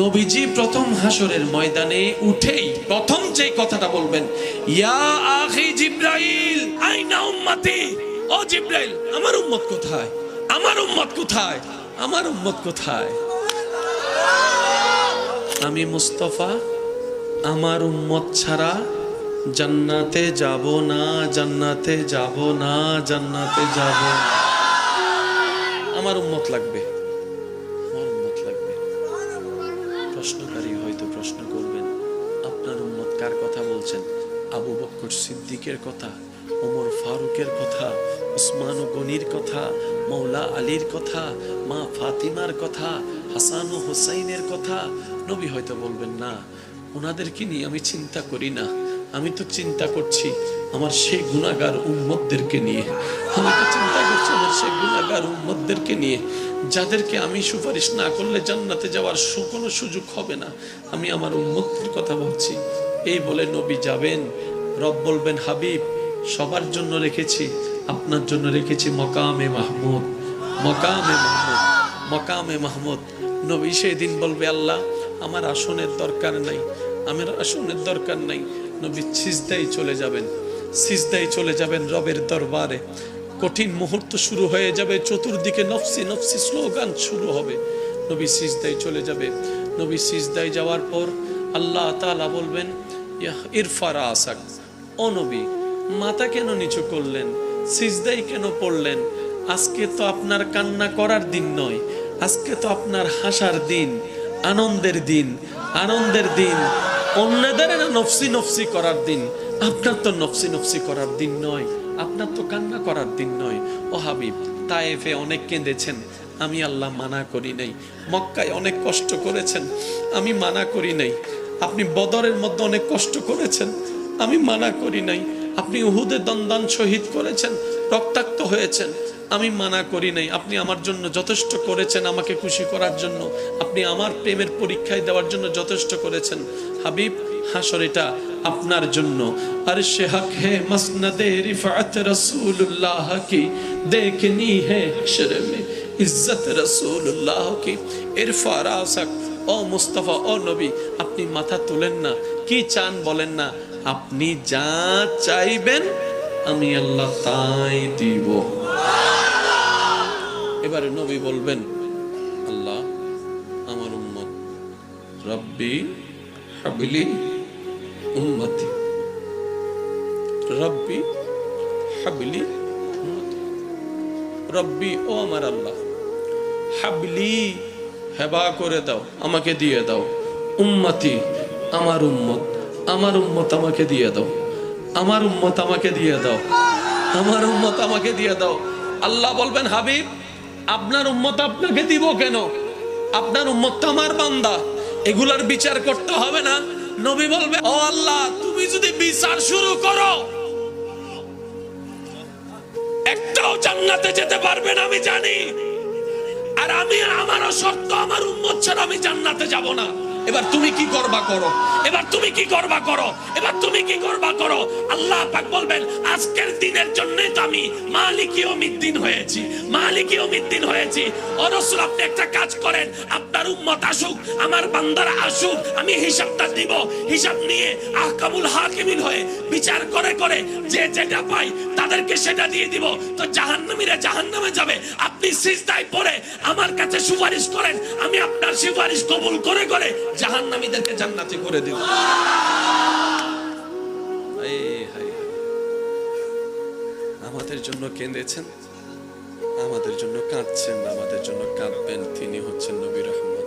নবীজি প্রথম হাসরের ময়দানে উঠেই প্রথম যে কথাটা বলবেন, ইয়া আখি জিব্রাইল আইনা উম্মতি। ও জিব্রাইল, আমার উম্মত কোথায়? আমার উম্মত কোথায়? আমার উম্মত কোথায়? আমি মুস্তাফা আমার উম্মত ছাড়া জান্নাতে যাব না, জান্নাতে যাব না, জান্নাতে যাব। আমার উম্মত লাগবে, আমার উম্মত লাগবে। প্রশ্নকারী হয়তো প্রশ্ন করবেন, আপনার উম্মত কার কথা বলছেন? আবু বকর সিদ্দিকের কথা, ওমর ফারুকের কথা, উসমান গনির কথা, মৌলা আলীর কথা, মা ফাতিমার কথা, হাসান ও হুসাইনের কথা? নবী হয়তো বলবেন, না, ওনাদেরকে নিয়ে আমি চিন্তা করি না, আমি তো চিন্তা করছি আমার সেই গুনাহগার উম্মতদেরকে নিয়ে। আমি তো চিন্তা করছি আমার সেই গুনাহগার উম্মতদেরকে নিয়ে, যাদেরকে আমি সুপারিশ না করলে জান্নাতে যাওয়ার কোনো সুযোগ হবে না। আমি আমার উম্মতের কথা ভাবছি। এই বলে নবী যাবেন। রব বলবেন, হাবিব, সবার জন্য রেখেছি, আপনার জন্য রেখেছি মকামে মাহমুদ, মকামে মাহমুদ, মকামে মাহমুদ। নবী সেই দিন বলবে, আল্লাহ, আমার আসনের দরকার নাই, আমার আসনের দরকার নাই। নবী সিজদায় চলে যাবেন, সিজদায় চলে যাবেন রবের দরবারে। কঠিন মুহূর্ত শুরু হয়ে যাবে, চতুর্দিকে নফসি নফসি স্লোগান শুরু হবে। নবী সিজদায় চলে যাবে। নবী সিজদায় যাওয়ার পর আল্লাহ তাআলা বলবেন, ইরফা রাসাক। ও নবী, মাথা কেন নিচু করলেন? সিজদায় কেন পড়লেন? আজকে তো আপনার কান্না করার দিন নয়, আজকে তো আপনার হাসার দিন, আনন্দের দিন, আনন্দের দিন। অন্যদের না নফসি নফসি করার দিন, আপনার তো নফসি নফসি করার দিন নয়, আপনার তো কান্না করার দিন নয়। ও হাবিব, তায়েফে অনেক কেঁদেছেন, আমি আল্লাহ মানা করি নাই। মক্কায় অনেক কষ্ট করেছেন, আমি মানা করি নাই। আপনি বদরের মধ্যে অনেক কষ্ট করেছেন, আমি মানা করি নাই। আপনি উহুদে দন্দান শহীদ করেছেন, রক্তাক্ত হয়েছেন, আমি মানা করি নাই। আপনি আমার জন্য যথেষ্ট করেছেন, আমাকে খুশি করার জন্য, আপনি আমার প্রেমের পরীক্ষায় দেওয়ার জন্য যথেষ্ট করেছেন। হাবিব, হাসর এটা আপনার জন্য। আর সে হক হে মসনদে রিফাত রাসূলুল্লাহ কি দেখনি হে হাসর মে ইজ্জত রাসূলুল্লাহ কি। ইরফা রাসাক। ও মুস্তাফা, ও নবী, আপনি মাথা তুলেন না। কি চান বলেন না, আপনি যা চাইবেন আমি আল্লাহ তাই দিব। এবারে নবী বলবেন, আল্লাহ, আমার উম্মত, রব্বি হাবলি উম্মতি, রব্বি হাবলি উম্মতি। রব্বি, ও আমার আল্লাহ, হাবলি, হেবা করে দাও, আমাকে দিয়ে দাও। উম্মতি, আমার উম্মত, আমার উম্মত আমাকে দিয়ে দাও, আমার উম্মত আমাকে দিয়ে দাও, আমার উম্মত আমাকে দিয়ে দাও। আল্লাহ বলবেন, হাবিব, আপনার উম্মত আপনাকে দিব কেন? আপনার উম্মত তো আমার বান্দা, এগুলার বিচার করতে হবে না? নবী বলবে, ও আল্লাহ, তুমি যদি বিচার শুরু করো, একটাও জান্নাতে যেতে পারবে না আমি জানি। আর আমি, আমারও শর্ত, আমার উম্মত ছাড়া আমি জান্নাতে যাব না। এবার তুমি কি করবা করো, এবার তুমি কি করবা করো, এবার তুমি কি করবা করো। আল্লাহ পাক বলবেন, আজকের দিনের জন্যই তো আমি মালিক ইয়াউমিদ্দিন হয়েছি, মালিক ইয়াউমিদ্দিন হয়েছি। ও রাসূল, আপনি একটা কাজ করেন, আপনার উম্মত আসুক, আমার বান্দারা আসুক, আমি হিসাবটা দিব। হিসাব নিয়ে আহকামুল হাকিমিন হয়ে বিচার করে করে যে যেটা পাই তাদেরকে সেটা দিয়ে দিব। তো জাহান্নামীরা জাহান্নামে যাবে, আপনি সিজদায় পড়ে আমার কাছে সুপারিশ করেন, আমি আপনার সুপারিশ কবুল করে করে জাহান্নামীদেরকে জান্নাতি করে দেব। আমাদের জন্য কেঁদেছেন, আমাদের জন্য কাঁদছেন, আমাদের জন্য কাঁদবেন, তিনি হচ্ছেন নবী রহমত।